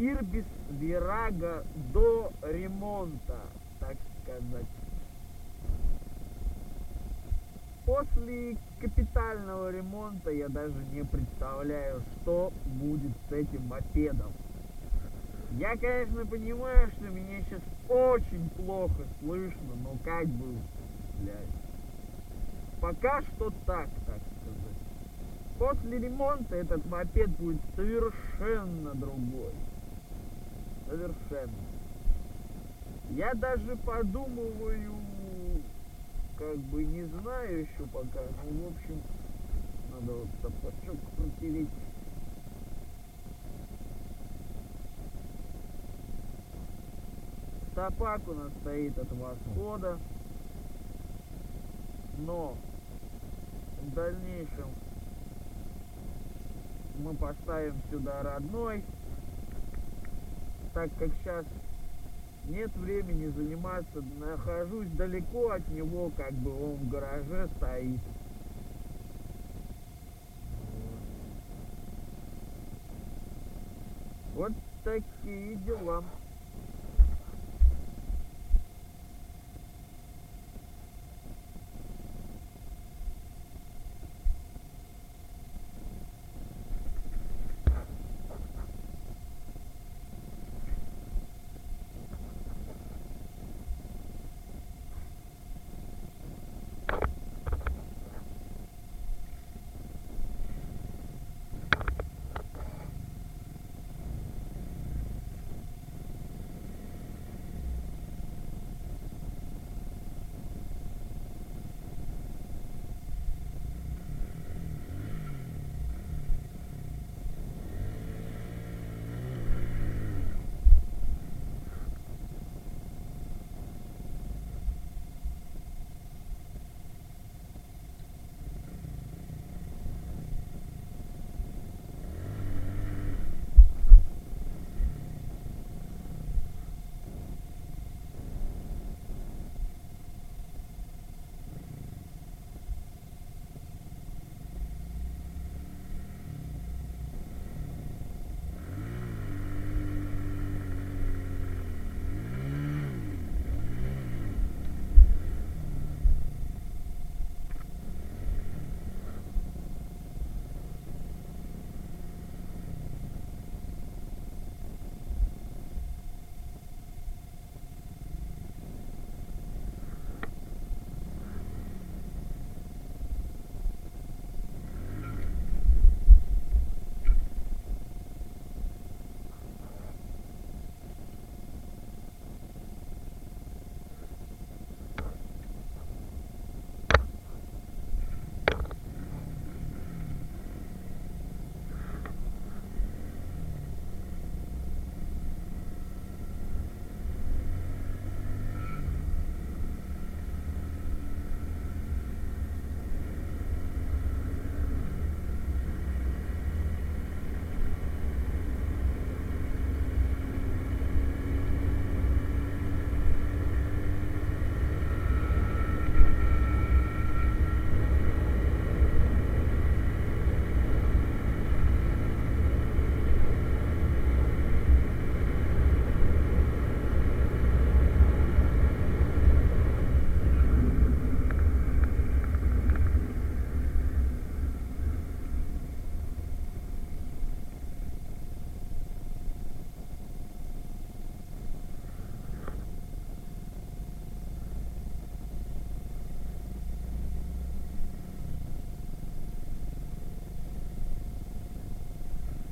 Ирбис Вирага до ремонта, так сказать. После капитального ремонта я даже не представляю, что будет с этим мопедом. Я, конечно, понимаю, что меня сейчас очень плохо слышно, но как бы, блядь, пока что так сказать. После ремонта этот мопед будет совершенно другой. Совершенно. Я даже подумываю, как бы не знаю еще пока, ну, в общем, надо вот сапожок протереть. Сапог у нас стоит от восхода, но в дальнейшем мы поставим сюда родной, так как сейчас нет времени заниматься, нахожусь далеко от него, как бы он в гараже стоит. Вот такие дела.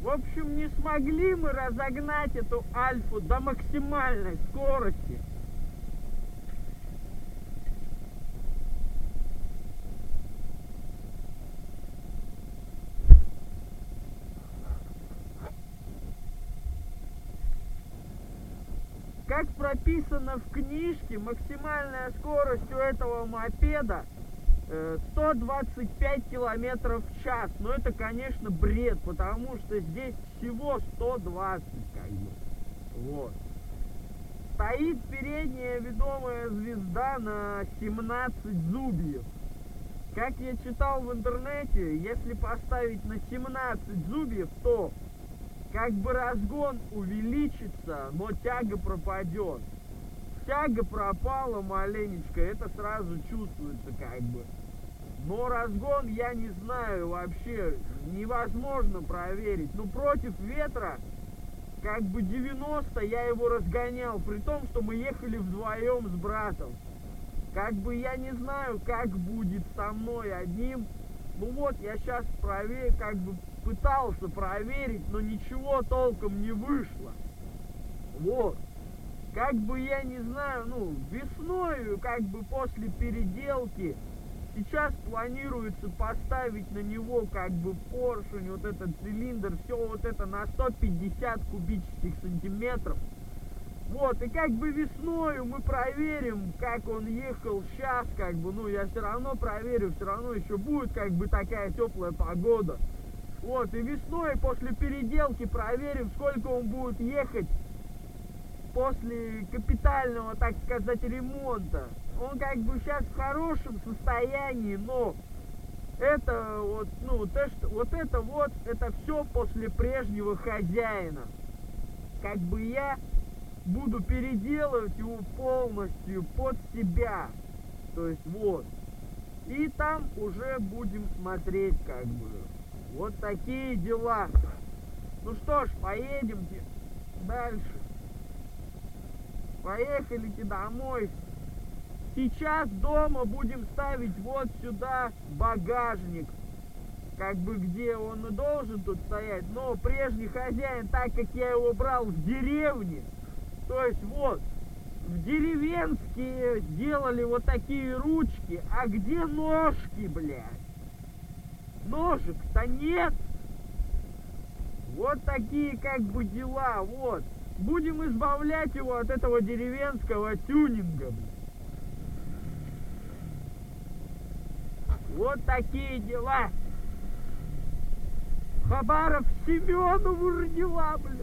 В общем, не смогли мы разогнать эту Альфу до максимальной скорости. Как прописано в книжке, максимальная скорость у этого мопеда 125 километров в час. Но это, конечно, бред, потому что здесь всего 120, как бы. Вот. Стоит передняя ведомая звезда на 17 зубьев. Как я читал в интернете, если поставить на 17 зубьев, то как бы разгон увеличится, но тяга пропадет. Тяга пропала маленечко, это сразу чувствуется как бы. Но разгон я не знаю вообще, невозможно проверить. Ну против ветра, как бы 90 я его разгонял, при том, что мы ехали вдвоем с братом. Как бы я не знаю, как будет со мной одним. Ну вот, я сейчас как бы пытался проверить, но ничего толком не вышло. Вот. Как бы я не знаю, ну, весной, как бы после переделки, сейчас планируется поставить на него как бы поршень, вот этот цилиндр, все вот это на 150 кубических сантиметров. Вот, и как бы весною мы проверим, как он ехал сейчас, как бы, ну, я все равно проверю, все равно еще будет как бы такая теплая погода. Вот, и весной после переделки проверим, сколько он будет ехать после капитального, так сказать, ремонта. Он как бы сейчас в хорошем состоянии, но это вот, ну, это все после прежнего хозяина. Как бы я буду переделывать его полностью под себя. То есть вот. И там уже будем смотреть как бы. Вот такие дела. Ну что ж, поедемте дальше. Поехали-те домой. Сейчас дома будем ставить вот сюда багажник. Как бы где он и должен тут стоять. Но прежний хозяин, так как я его брал в деревне, то есть вот, в деревенские сделали вот такие ручки. А где ножки, блядь? Ножек-то нет. Вот такие как бы дела, вот. Будем избавлять его от этого деревенского тюнинга, блядь. Вот такие дела. Хабаров Семенову родила, блядь.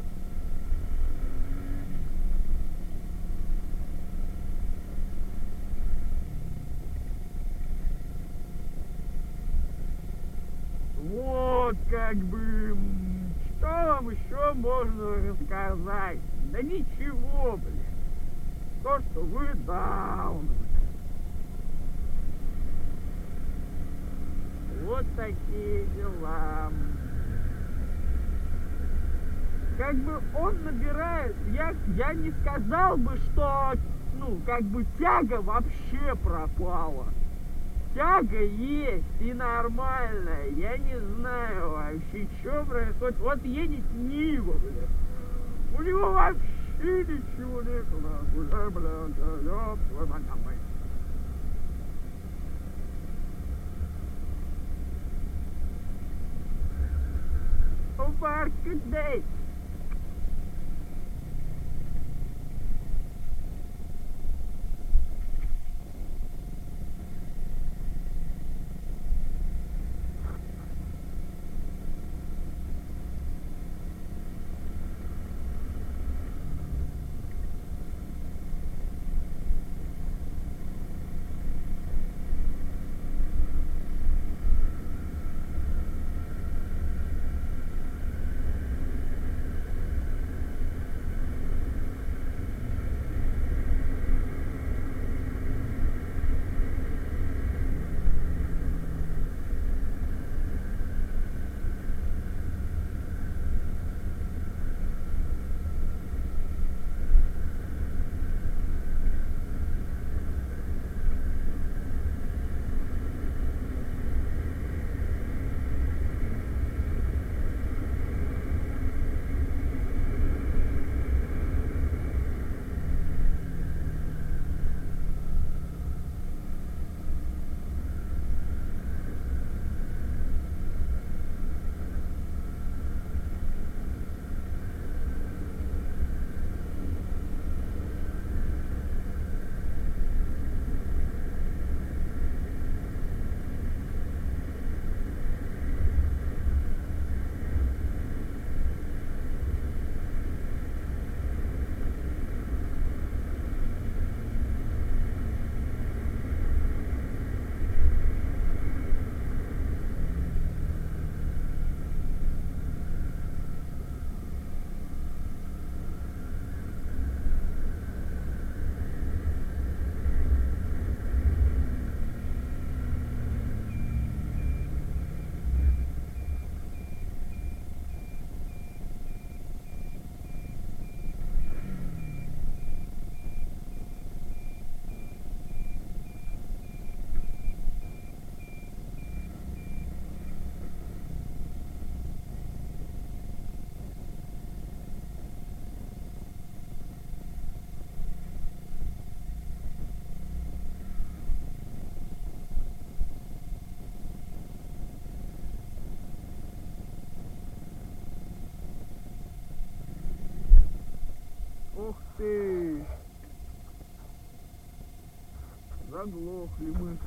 Вот как бы, что вам еще можно рассказать? Да ничего, блядь. То, что вы даун. Вот такие дела. Как бы он набирает, я не сказал бы, что, ну, как бы тяга вообще пропала. Тяга есть и нормальная. Я не знаю вообще, что происходит. Вот едет Нива, блядь. У него вообще ничего нету, нахуй. Блядь, ёб твою мать. Good day. Ох ты! Заглохли мы.